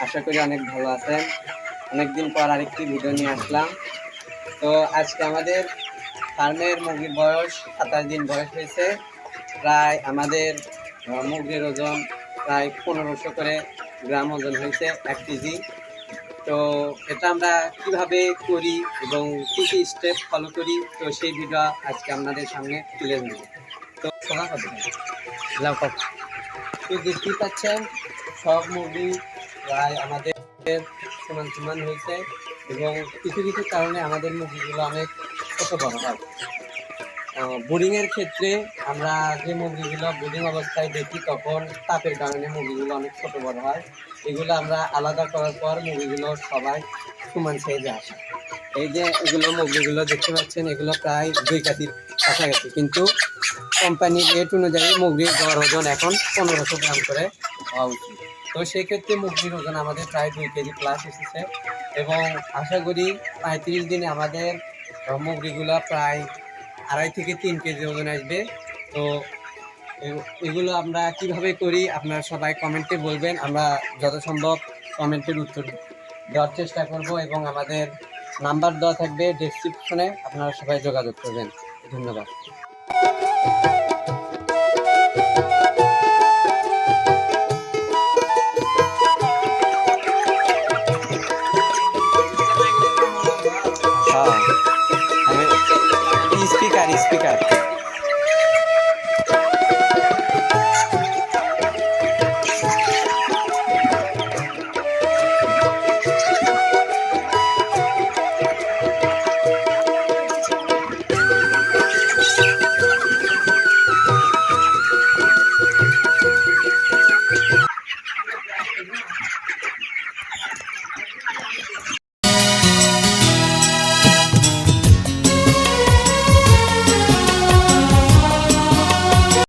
আশা করি অনেক ভালো আছেন। অনেকদিন পর আরেকটি ভিডিও নিয়ে আসলাম। তো আজকে আমাদের ফার্মের মুরগির বয়স 27 দিন বয়স হয়েছে। প্রায় আমাদের মুরগির ওজন প্রায় 1500 করে গ্রাম ওজন হয়েছে 1 কেজি। তো এটা আমরা কিভাবে করি এবং কী কী স্টেপ ফলো করি, তো সেই ভিডিও আজকে আপনাদের সামনে তুলে ধরব। তো শোনা কথা তো দেখতেই পাচ্ছেন সব মুরগি প্রায় আমাদের সমান সমান হয়েছে এবং কিছু কিছু কারণে আমাদের মুরগিগুলো অনেক ছোট বড় হয়। বোর্ডিংয়ের ক্ষেত্রে আমরা যে মুরগিগুলো বোর্ডিং অবস্থায় দেখি তখন তাপের কারণে মুরগিগুলো অনেক ছোট বড় হয়। এগুলো আমরা আলাদা করার পর মুরগিগুলো সবাই সমান সাইজে আসে। এই যে এগুলো মুরগিগুলো দেখতে পাচ্ছেন, এগুলো প্রায় 2 কেজির কাছাকাছি, কিন্তু কোম্পানির রেট অনুযায়ী মুরগির গড় ওজন এখন 1500 গ্রাম করে হওয়া উচিত। তো সেক্ষেত্রে মুরগির ওজন আমাদের প্রায় 2 কেজি প্লাস এসেছে এবং আশা করি 35 দিনে আমাদের মুরগিগুলো প্রায় 2.5 থেকে 3 কেজি ওজন আসবে। তো এগুলো আমরা কিভাবে করি আপনারা সবাই কমেন্টে বলবেন, আমরা যত সম্ভব কমেন্টের উত্তর দেওয়ার চেষ্টা করব এবং আমাদের নাম্বার দেওয়া থাকবে ডেসক্রিপশনে, আপনারা সবাই যোগাযোগ করবেন। ধন্যবাদ।